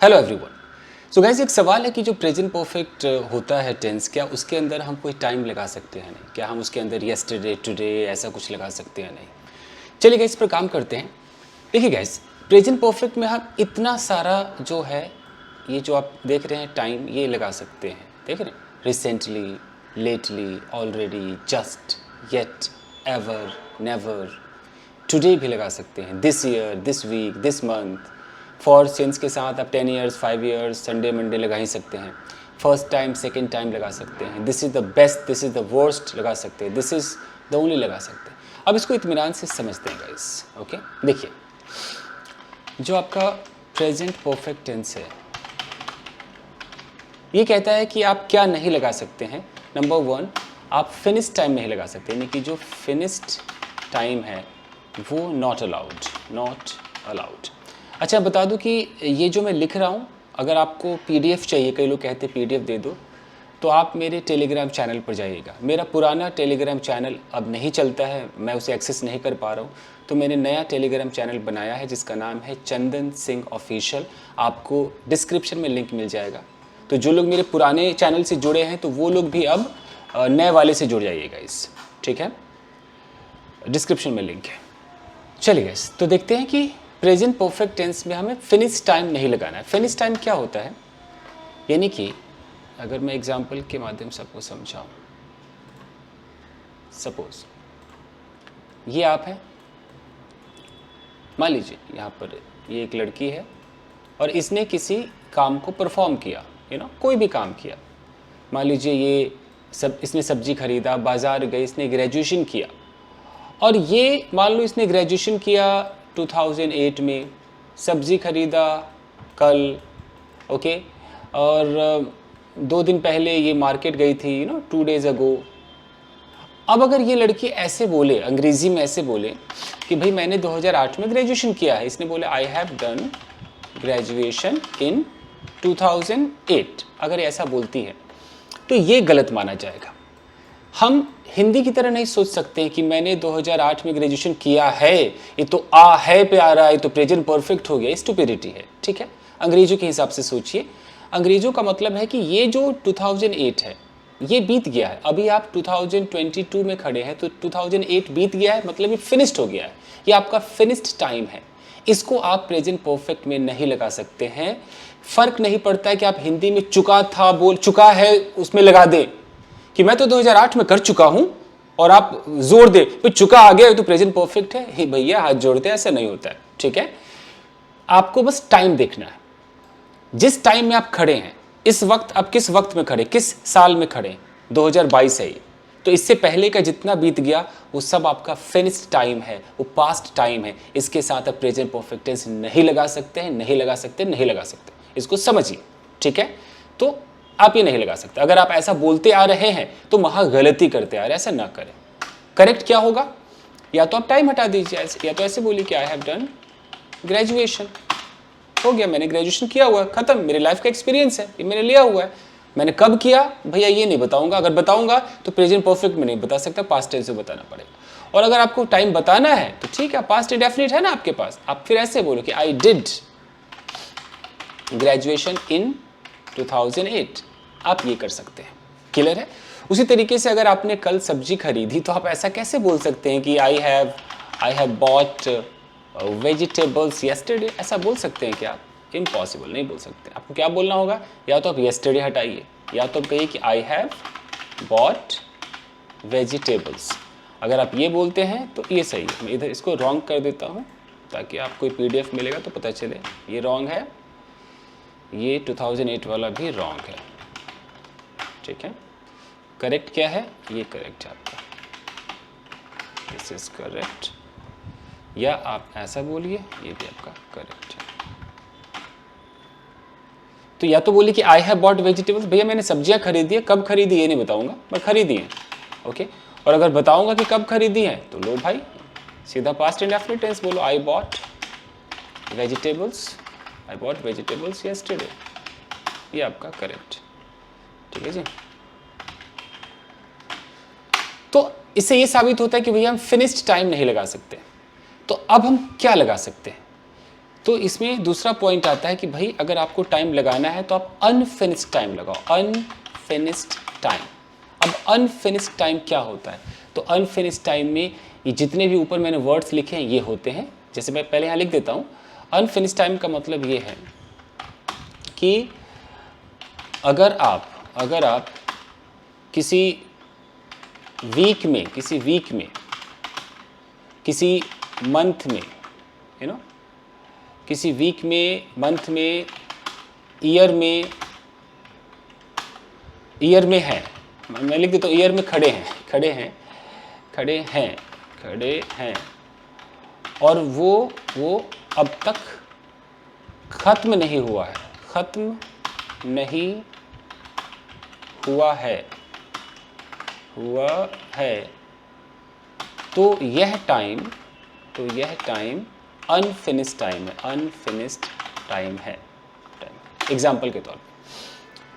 Hello everyone. So guys, एक सवाल है कि जो प्रेजेंट परफेक्ट होता है टेंस, क्या उसके अंदर हम कोई टाइम लगा सकते हैं? नहीं, क्या हम उसके अंदर यस्टरडे, टुडे ऐसा कुछ लगा सकते हैं? नहीं। चलिए गाइस, इस पर काम करते हैं। देखिए गाइस, प्रेजेंट परफेक्ट में हम इतना सारा जो है, ये जो आप देख रहे हैं टाइम, ये लगा सकते हैं। देख रहे हैं, recently, lately, already, just, yet, ever, never, today भी लगा सकते हैं, this year, this week, this month. For since के साथ आप 10 ईयर्स, 5 ईयर्स, संडे मंडे लगा ही सकते हैं। फर्स्ट टाइम, सेकेंड टाइम लगा सकते हैं। This is the best, this is the worst लगा सकते हैं। दिस इज़ द ओनली लगा सकते हैं। अब इसको इत्मीनान से समझते हैं गाइस। ओके, देखिए, जो आपका प्रेजेंट परफेक्ट टेंस है, ये कहता है कि आप क्या नहीं लगा सकते हैं। नंबर 1, आप फिनिश्ड टाइम नहीं लगा सकते, यानी कि जो फिनिश्ड टाइम है वो नॉट अलाउड, नॉट अलाउड। अच्छा, बता दूं कि ये जो मैं लिख रहा हूँ, अगर आपको पीडीएफ चाहिए, कई लोग कहते हैं पीडीएफ दे दो, तो आप मेरे टेलीग्राम चैनल पर जाइएगा। मेरा पुराना टेलीग्राम चैनल अब नहीं चलता है, मैं उसे एक्सेस नहीं कर पा रहा हूँ, तो मैंने नया टेलीग्राम चैनल बनाया है जिसका नाम है चंदन सिंह ऑफिशियल। आपको डिस्क्रिप्शन में लिंक मिल जाएगा। तो जो लोग मेरे पुराने चैनल से जुड़े हैं, तो वो लोग भी अब नए वाले से जुड़ जाइएगा इस, ठीक है, डिस्क्रिप्शन में लिंक है। चलिए गाइस, तो देखते हैं कि प्रेजेंट परफेक्ट टेंस में हमें फिनिश टाइम नहीं लगाना है। फिनिश टाइम क्या होता है? यानी कि अगर मैं एग्जांपल के माध्यम से आपको समझाऊं, सपोज ये आप हैं, मान लीजिए यहाँ पर ये एक लड़की है और इसने किसी काम को परफॉर्म किया, कोई भी काम किया। मान लीजिए इसने सब्जी खरीदा, बाजार गई, इसने ग्रेजुएशन किया, और ये मान लो इसने ग्रेजुएशन किया 2008 में, सब्जी खरीदा कल, ओके, और 2 दिन पहले ये मार्केट गई थी, 2 days अगो। अब अगर ये लड़की ऐसे बोले, अंग्रेजी में ऐसे बोले कि भाई मैंने 2008 में ग्रेजुएशन किया है, इसने बोले I have done graduation in 2008, अगर ऐसा बोलती है तो ये गलत माना जाएगा। हम हिंदी की तरह नहीं सोच सकते कि मैंने 2008 में ग्रेजुएशन किया है, ये तो आ है पे आ रहा है, तो प्रेजेंट परफेक्ट हो गया, स्टुपिडिटी है, ठीक है। अंग्रेजों के हिसाब से सोचिए। अंग्रेजों का मतलब है कि ये जो 2008 है ये बीत गया है, अभी आप 2022 में खड़े हैं, तो 2008 बीत गया है, मतलब ये फिनिश्ड हो गया है, ये आपका फिनिश्ड टाइम है। इसको आप प्रेजेंट परफेक्ट में नहीं लगा सकते हैं। फर्क नहीं पड़ता है कि आप हिंदी में चुका था बोल चुका है उसमें लगा दें कि मैं तो 2008 में कर चुका हूं, और आप जोर दे तो चुका आ गया तो प्रेजेंट परफेक्ट है। हे भैया, हाथ जोड़ते हैं, ऐसा नहीं होता है, ठीक है। आपको बस टाइम देखना है, जिस टाइम में आप खड़े हैं इस वक्त, आप किस वक्त में खड़े, किस साल में खड़े, 2022 है ये, तो इससे पहले का जितना बीत गया वो सब आपका फिनिश्ड टाइम है, वो पास्ट टाइम है। इसके साथ आप प्रेजेंट परफेक्ट टेंस नहीं लगा सकते हैं, नहीं लगा सकते, नहीं लगा सकते। इसको समझिए, ठीक है। तो आप ये नहीं लगा सकते। अगर आप ऐसा बोलते आ रहे हैं तो वहां गलती करते आ रहे हैं, ऐसा ना करें। करेक्ट क्या होगा? या तो आप टाइम हटा दीजिए, या तो ऐसे बोलिए कि आई हैव डन ग्रेजुएशन, हो गया, मैंने ग्रेजुएशन किया हुआ है, खत्म, मेरे लाइफ का एक्सपीरियंस है, ये मैंने लिया हुआ है। मैंने कब किया भैया ये नहीं बताऊंगा, अगर बताऊंगा तो प्रेजेंट परफेक्ट में नहीं बता सकता, पास्ट टेंस में बताना पड़ेगा। और अगर आपको टाइम बताना है तो ठीक है, पास्ट इंडेफिनिट है ना आपके पास, आप फिर ऐसे बोलो कि आई डिड ग्रेजुएशन इन 2008, आप ये कर सकते हैं। क्लियर है? उसी तरीके से अगर आपने कल सब्जी खरीदी तो आप ऐसा कैसे बोल सकते हैं कि I have bought vegetables yesterday, ऐसा बोल सकते हैं क्या आप? इम्पॉसिबल, नहीं बोल सकते। आपको क्या बोलना होगा? या तो आप येस्टरडे हटाइए, या तो आप कहिए कि आई हैव बॉट वेजिटेबल्स। अगर आप ये बोलते हैं तो ये सही है। मैं इधर इसको रॉन्ग कर देता हूँ ताकि आपको पीडीएफ मिलेगा तो पता चले ये रॉन्ग है, ये 2008 वाला भी रॉन्ग है, ठीक है। करेक्ट क्या है? ये करेक्ट है आपका, दिस इज करेक्ट। या आप ऐसा बोलिए, ये भी आपका करेक्ट है। तो या तो बोलिए कि आई हैव बॉट वेजिटेबल्स, भैया मैंने सब्जियां खरीदी है, कब खरीदी ये नहीं बताऊंगा, मैं खरीदी है, ओके। और अगर बताऊंगा कि कब खरीदी है तो लो भाई, सीधा पास्ट इंडेफिनिट टेंस बोलो, I bought vegetables, I bought vegetables yesterday, ये आपका करेक्ट, ठीक है जी। तो इससे ये साबित होता है कि भैया हम फिनिश्ड टाइम नहीं लगा सकते। तो अब हम क्या लगा सकते हैं? तो इसमें दूसरा पॉइंट आता है कि भाई अगर आपको टाइम लगाना है तो आप अनफिनिश्ड टाइम लगाओ, अनफिनिश्ड टाइम। अब अनफिनिश्ड टाइम क्या होता है? तो अनफिनिश्ड टाइम में ये जितने भी ऊपर मैंने वर्ड्स लिखे हैं ये होते हैं। जैसे मैं पहले यहाँ लिख देता हूँ, अनफिनिश्ड टाइम का मतलब ये है कि अगर आप किसी वीक में, किसी मंथ में, किसी वीक में, मंथ में, ईयर में है, मैं लिख देता हूँ ईयर में खड़े हैं और वो अब तक खत्म नहीं हुआ है, तो यह टाइम अनफिनिश्ड टाइम है। एग्जाम्पल के तौर पे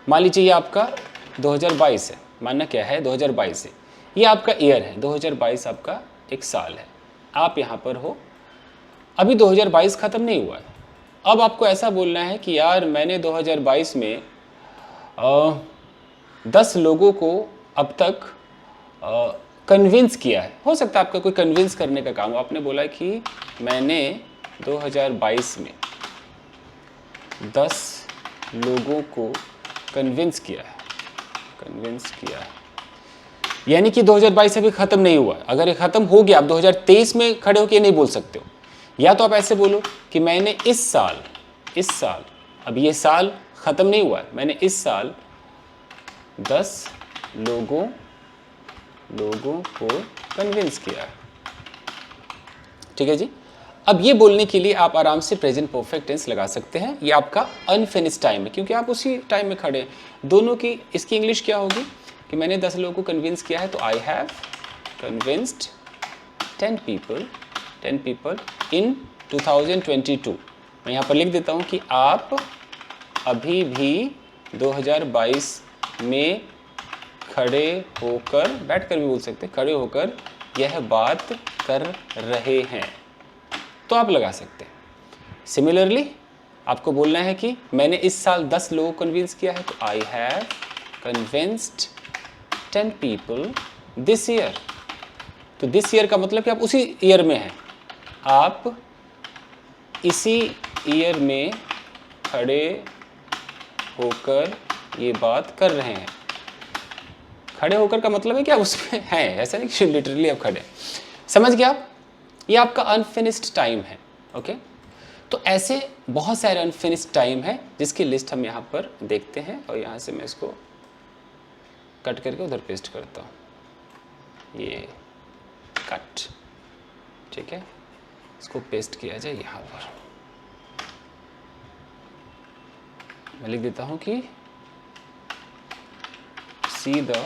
मान लीजिए ये आपका 2022 है, मानना क्या है 2022 है, ये आपका ईयर है, 2022 आपका एक साल है, आप यहाँ पर हो, अभी 2022 ख़त्म नहीं हुआ है। अब आपको ऐसा बोलना है कि यार मैंने 2022 में 10 लोगों को अब तक कन्विंस किया है। हो सकता है आपका कोई कन्विंस करने का काम हो, आपने बोला कि मैंने 2022 में 10 लोगों को कन्विंस किया है, यानी कि 2022 अभी ख़त्म नहीं हुआ। अगर ये ख़त्म हो गया, आप 2023 में खड़े होकर नहीं बोल सकते हो। या तो आप ऐसे बोलो कि मैंने इस साल, अब ये साल ख़त्म नहीं हुआ है, मैंने इस साल 10 लोगों को कन्विंस किया है। ठीक है जी। अब ये बोलने के लिए आप आराम से प्रेजेंट परफेक्ट टेंस लगा सकते हैं। ये आपका अनफिनिश्ड टाइम है क्योंकि आप उसी टाइम में खड़े हैं। दोनों की इसकी इंग्लिश क्या होगी कि मैंने 10 लोगों को कन्विंस किया है, तो आई हैव कन्विंस्ड 10 people इन 2022। मैं यहाँ पर लिख देता हूँ कि आप अभी भी 2022 में खड़े होकर, बैठ कर भी बोल सकते, खड़े होकर यह बात कर रहे हैं, तो आप लगा सकते हैं। सिमिलरली आपको बोलना है कि मैंने इस साल 10 लोगों को कन्विंस किया है, तो I have convinced 10 people this year. तो दिस ईयर का मतलब कि आप उसी ईयर में हैं, आप इसी ईयर में खड़े होकर ये बात कर रहे हैं। खड़े होकर का मतलब है कि आप उसमें हैं, ऐसा नहीं कि लिटरली आप खड़े। समझ गए आप? ये आपका अनफिनिश्ड टाइम है। ओके, तो ऐसे बहुत सारे अनफिनिश्ड टाइम है जिसकी लिस्ट हम यहाँ पर देखते हैं, और यहाँ से मैं इसको कट करके उधर पेस्ट करता हूँ। ये कट, ठीक है, इसको पेस्ट किया जाए यहाँ पर। मैं लिख देता हूँ कि see the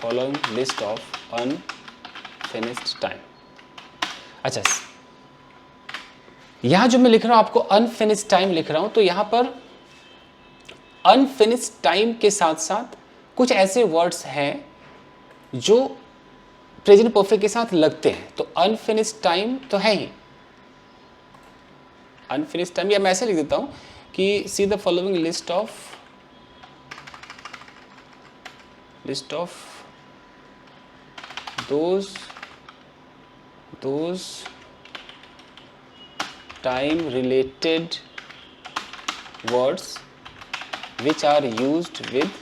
following list of unfinished time। अच्छा, यहां जो मैं लिख रहा हूं आपको अनफिनिश्ड टाइम लिख रहा हूं, तो यहां पर अनफिनिश्ड टाइम के साथ साथ कुछ ऐसे वर्ड्स हैं जो प्रेजेंट परफेक्ट के साथ लगते हैं। तो अनफिनिश्ड टाइम तो है ही, अनफिनिश्ड टाइम, या मैं ऐसे लिख देता हूं कि see the following list of those time related words which are used with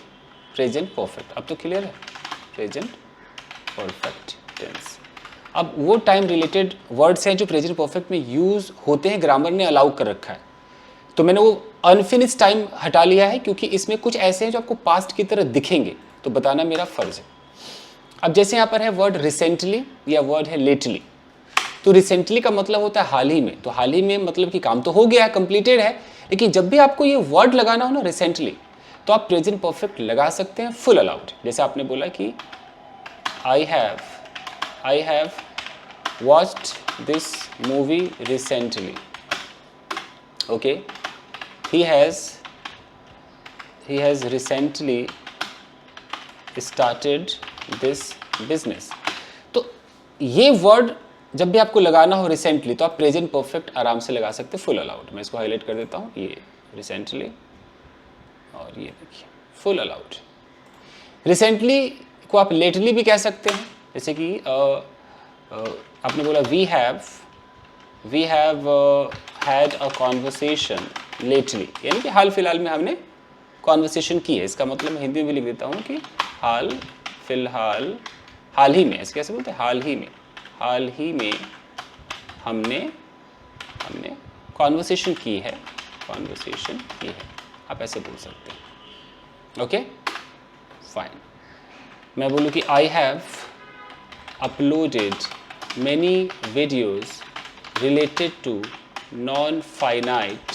present perfect। अब तो क्लियर है, present perfect tense। अब वो टाइम रिलेटेड वर्ड्स हैं जो प्रेजेंट परफेक्ट में यूज होते हैं, ग्रामर ने अलाउ कर रखा है। तो मैंने वो अनफिनिश्ड टाइम हटा लिया है क्योंकि इसमें कुछ ऐसे हैं जो आपको पास्ट की तरह दिखेंगे, तो बताना मेरा फर्ज है। अब जैसे यहाँ पर है वर्ड रिसेंटली या वर्ड है लेटली, तो रिसेंटली का मतलब होता है हाल ही में। तो हाल ही में मतलब कि काम तो हो गया है, कंप्लीटेड है, लेकिन जब भी आपको ये वर्ड लगाना हो ना रिसेंटली, तो आप प्रेजेंट परफेक्ट लगा सकते हैं, फुल अलाउड। जैसे आपने बोला कि I have watched this movie recently. Okay, he has recently started this business। तो ये वर्ड जब भी आपको लगाना हो रिसेंटली तो आप प्रेजेंट परफेक्ट आराम से लगा सकते, फुल अलाउड। मैं इसको हाईलाइट कर देता हूँ, ये रिसेंटली और ये देखिए फुल अलाउड। रिसेंटली को आप लेटली भी कह सकते हैं, जैसे कि आपने बोला we have had a conversation lately, यानी कि हाल फिलहाल में हमने कॉन्वर्सेशन की है। इसका मतलब मैं हिंदी में भी लिख देता हूँ कि हाल फिलहाल, हाल ही में, ऐसे कैसे बोलते हैं, हाल ही में हमने कॉन्वर्सेशन की है, आप ऐसे बोल सकते हैं। Okay fine. मैं बोलूँ कि I have uploaded many videos related to non finite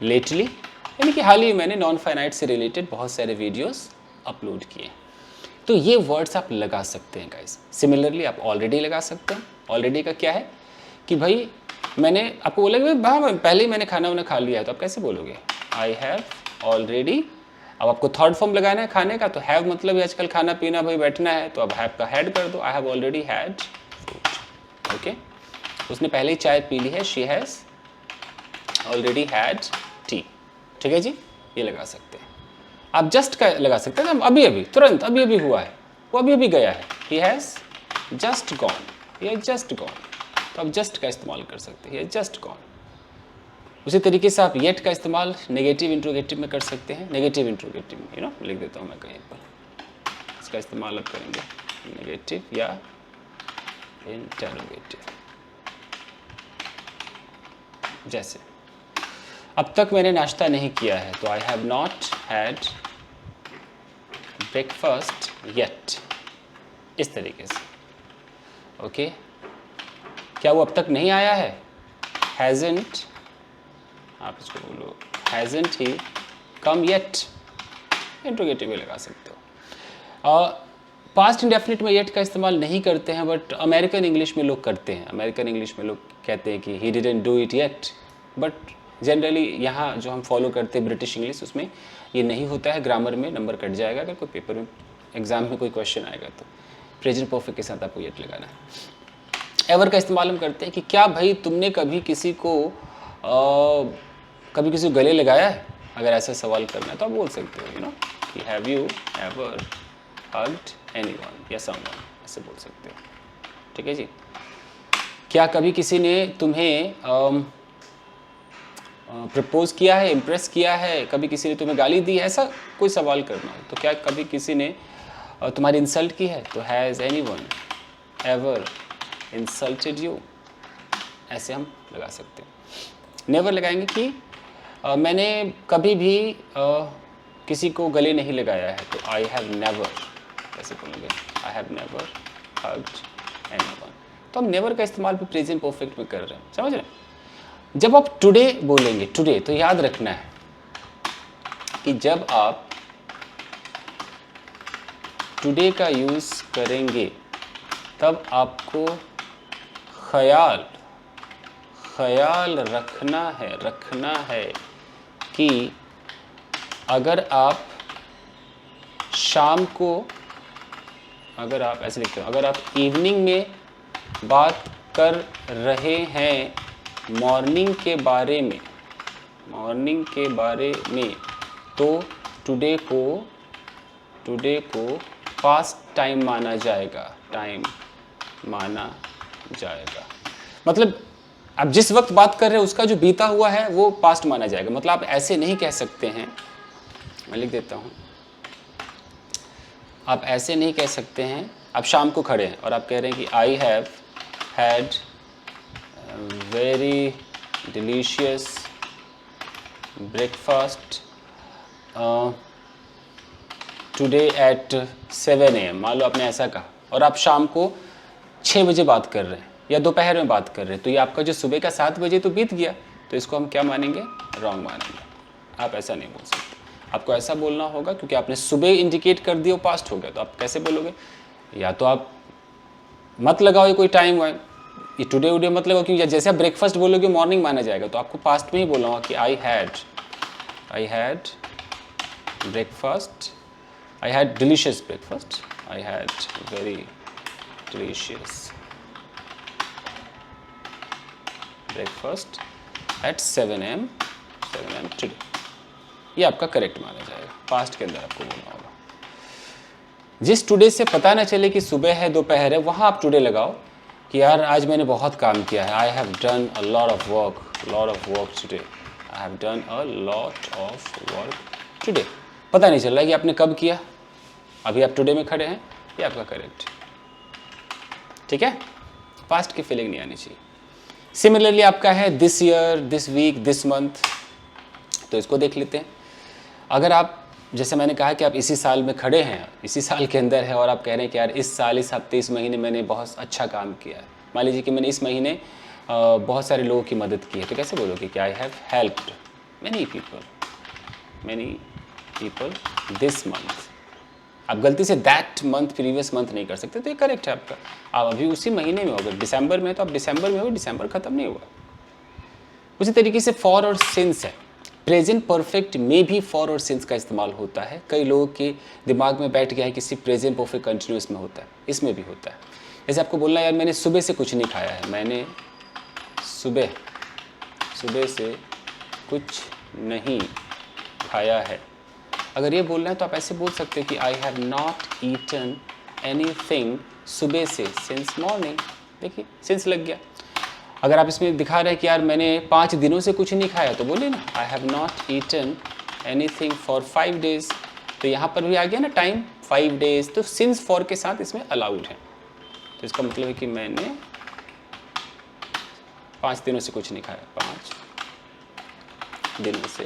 lately, यानी कि हाल ही मैंने नॉन फाइनाइट से रिलेटेड बहुत सारे वीडियोस अपलोड किए। तो ये वर्ड्स आप लगा सकते हैं गाइस। सिमिलरली आप ऑलरेडी लगा सकते हैं। ऑलरेडी का क्या है कि भाई मैंने आपको बोला कि भाई पहले ही मैंने खाना वाना खा लिया है, तो आप कैसे बोलोगे, आई हैव ऑलरेडी। अब आपको थर्ड फॉर्म लगाना है खाने का, तो हैव मतलब आजकल खाना पीना भाई बैठना है, तो अब हैव का हैड कर दो, I have already had food. Okay, उसने पहले ही चाय पी ली है, she has already had T. ठीक है जी, ये लगा सकते हैं। आप जस्ट का लगा सकते हैं, अभी अभी तुरंत अभी अभी हुआ है, वो अभी अभी गया है, ही हैज़ जस्ट गॉन, ये जस्ट गॉन, तो आप जस्ट का इस्तेमाल कर सकते हैं, ये जस्ट गॉन। उसी तरीके से आप येट का इस्तेमाल नेगेटिव इंट्रोगेटिव में कर सकते हैं। नेगेटिव इंट्रोगेटिव में लिख देता हूँ मैं कहीं पर, इसका इस्तेमाल आप करेंगे नेगेटिव या इंटरोगेटिव। जैसे अब तक मैंने नाश्ता नहीं किया है, तो आई have not had breakfast yet, इस तरीके से। ओके, क्या वो अब तक नहीं आया है, हैज़न्ट, आप इसको बोलो हैज़न्ट ही कम येट, इंट्रोगेटिव में लगा सकते हो। पास्ट इंडेफिनिट में येट का इस्तेमाल नहीं करते हैं, बट अमेरिकन इंग्लिश में लोग करते हैं। अमेरिकन इंग्लिश में लोग कहते हैं कि he didn't do it yet, but generally यहाँ जो हम फॉलो करते हैं ब्रिटिश इंग्लिश, उसमें ये नहीं होता है। ग्रामर में नंबर कट जाएगा अगर कोई पेपर में एग्जाम में कोई क्वेश्चन आएगा तो। प्रेजेंट परफेक्ट के साथ आपको येट लगाना है। एवर का इस्तेमाल हम करते हैं कि क्या भाई तुमने कभी किसी को गले लगाया है, अगर ऐसा सवाल करना है तो आप बोल सकते हो कि have you ever hugged anyone या समवन, ऐसे बोल सकते हो। ठीक है जी। क्या कभी किसी ने तुम्हें प्रपोज किया है, इम्प्रेस किया है, कभी किसी ने तुम्हें गाली दी है, ऐसा कोई सवाल करना हो तो क्या कभी किसी ने तुम्हारी इंसल्ट की है, तो has anyone ever insulted you, ऐसे हम लगा सकते हैं। नेवर लगाएंगे कि मैंने कभी भी किसी को गले नहीं लगाया है, तो आई हैव नेवर, ऐसे बोलेंगे I have never hugged anyone. तो हम नेवर का इस्तेमाल भी प्रेजेंट परफेक्ट में कर रहे हैं, समझ रहे हैं। जब आप टुडे बोलेंगे, टुडे, तो याद रखना है कि जब आप टुडे का यूज़ करेंगे तब आपको ख्याल रखना है कि अगर आप शाम को, अगर आप ऐसे लिखते हो, अगर आप इवनिंग में बात कर रहे हैं मॉर्निंग के बारे में, तो टुडे को पास्ट टाइम माना जाएगा, मतलब आप जिस वक्त बात कर रहे हैं उसका जो बीता हुआ है वो पास्ट माना जाएगा। मतलब आप ऐसे नहीं कह सकते हैं, मैं लिख देता हूँ, आप ऐसे नहीं कह सकते हैं, आप शाम को खड़े हैं और आप कह रहे हैं कि I have had very delicious breakfast today at 7 AM, मान लो आपने ऐसा कहा, और आप शाम को 6 बजे बात कर रहे हैं या दोपहर में बात कर रहे हैं, तो ये आपका जो सुबह का 7 बजे तो बीत गया, तो इसको हम क्या मानेंगे, रॉन्ग मानेंगे। आप ऐसा नहीं बोल सकते, आपको ऐसा बोलना होगा क्योंकि आपने सुबह इंडिकेट कर दिया, पास्ट हो गया, तो आप कैसे बोलोगे, या तो आप मत लगाओ कोई टाइम, ये टुडे उडे मत लगाओ, क्योंकि जैसे आप ब्रेकफास्ट बोलोगे मॉर्निंग माना जाएगा, तो आपको पास्ट में ही बोलना होगा कि I had breakfast, I had delicious breakfast, I had very delicious breakfast at 7 AM today. ये आपका करेक्ट माना जाएगा, पास्ट के अंदर आपको बोलना होगा। जिस टुडे से पता ना चले कि सुबह है दोपहर है, वहाँ आप टुडे लगाओ कि यार आज मैंने बहुत काम किया है, I have done a lot of work today, I have done a lot of work today. पता नहीं चल रहा है कि आपने कब किया, अभी आप टुडे में खड़े हैं, ये आपका करेक्ट। ठीक है, पास्ट की फीलिंग नहीं आनी चाहिए। सिमिलरली आपका है this year, this week, this month, तो इसको देख लेते हैं। अगर आप, जैसे मैंने कहा कि आप इसी साल में खड़े हैं, इसी साल के अंदर है, और आप कह रहे हैं कि यार इस साल, इस हफ्ते, इस महीने मैंने बहुत अच्छा काम किया है। मान लीजिए कि मैंने इस महीने बहुत सारे लोगों की मदद की है, तो कैसे बोलोगे कि I have helped many people this month. आप गलती say that month, previous month नहीं कर सकते, तो ये करेक्ट है आपका। आप अभी उसी महीने में हो, अगर दिसंबर में है तो आप दिसंबर में हो, दिसंबर खत्म नहीं हुआ। उसी तरीके से फॉर और सिंस है, प्रेजेंट परफेक्ट में भी फॉर और सिंस का इस्तेमाल होता है। कई लोगों के दिमाग में बैठ गया है कि सिर्फ प्रेजेंट परफेक्ट कंटिन्यूस में होता है, इसमें भी होता है। जैसे आपको बोलना है यार मैंने सुबह से कुछ नहीं खाया है, मैंने सुबह से कुछ नहीं खाया है। अगर ये बोलना है तो आप ऐसे बोल सकते हो कि I have not eaten anything सुबह से सिंस मॉर्निंग। देखिए सिंस लग गया। अगर आप इसमें दिखा रहे हैं कि यार मैंने 5 दिनों से कुछ नहीं खाया, तो बोलिए ना I have not eaten anything for 5 days। तो यहाँ पर भी आ गया ना टाइम, 5 days, तो सिंस फॉर के साथ इसमें अलाउड है। तो इसका मतलब है कि मैंने 5 दिनों से कुछ नहीं खाया, 5 दिनों से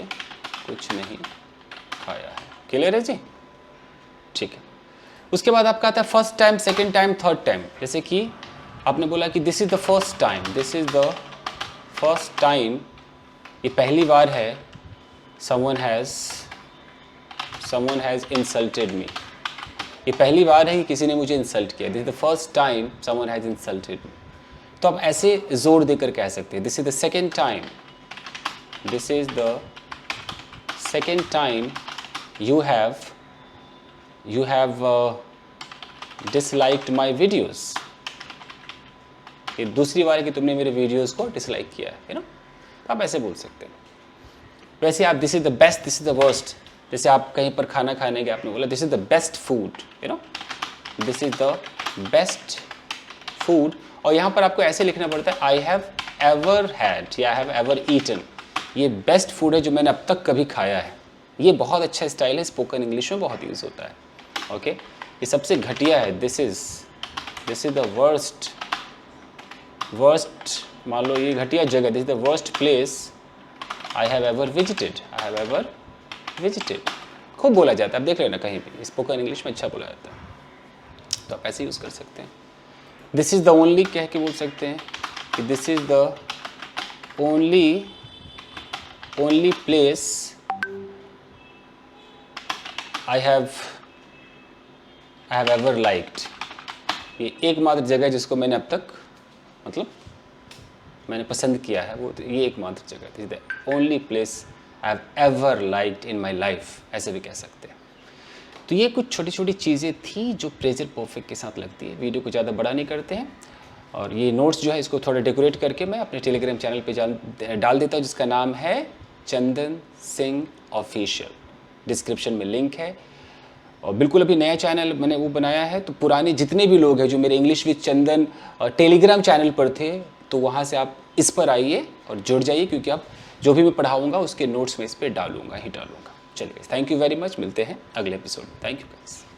कुछ नहीं खाया है। क्लियर है जी? ठीक है। उसके बाद आपका आता है first time, second time, third time. जैसे कि आपने बोला कि this is the first time, this is the first time, ये पहली बार है। समवन हैज़ इंसल्टेड मी, ये पहली बार है कि किसी ने मुझे इंसल्ट किया। This is the first time someone has insulted me. तो आप ऐसे जोर देकर कह सकते हैं this is the second time, this is the second time you have disliked my videos। ये दूसरी बार है कि तुमने मेरे वीडियोस को डिसलाइक किया है, you know? तो आप ऐसे बोल सकते हैं। वैसे आप this is the best, this is the worst, जैसे आप कहीं पर खाना खाने गए, आपने बोला this is the best food, you know, this is the best food, और यहाँ पर आपको ऐसे लिखना पड़ता है आई हैव एवर हैड या आई हैव एवर ईटन। ये बेस्ट फूड है जो मैंने अब तक कभी खाया है। ये बहुत अच्छा स्टाइल है, स्पोकन इंग्लिश में बहुत यूज़ होता है। ओके, ये सबसे घटिया है, दिस इज़ द वर्स्ट, मान लो ये घटिया जगह, this is the worst place I have ever visited, खूब बोला जाता है, आप देख लेना कहीं भी, स्पोकन इंग्लिश में अच्छा बोला जाता है, तो आप ऐसे यूज़ कर सकते हैं। दिस इज़ द ओनली कह के बोल सकते हैं कि this is the only place I have ever liked। ये एकमात्र जगह जिसको मैंने अब तक, मतलब मैंने पसंद किया है, वो तो ये एकमात्र जगह थी, the only place I have ever liked in my life, ऐसे भी कह सकते हैं। तो ये कुछ छोटी छोटी चीज़ें थी जो प्रेजेंट परफेक्ट के साथ लगती है। वीडियो को ज़्यादा बड़ा नहीं करते हैं, और ये नोट्स जो है इसको थोड़ा डेकोरेट करके मैं अपने टेलीग्राम चैनल पे डाल देता हूँ, जिसका नाम है चंदन सिंह ऑफिशियल। डिस्क्रिप्शन में लिंक है। और बिल्कुल अभी नया चैनल मैंने वो बनाया है, तो पुराने जितने भी लोग हैं जो मेरे English with Chandan Telegram channel पर थे, तो वहाँ से आप इस पर आइए और जुड़ जाइए, क्योंकि आप जो भी मैं पढ़ाऊँगा उसके नोट्स में इस पर डालूंगा। चलिए, थैंक यू वेरी मच, मिलते हैं अगले एपिसोड में। Thank you guys.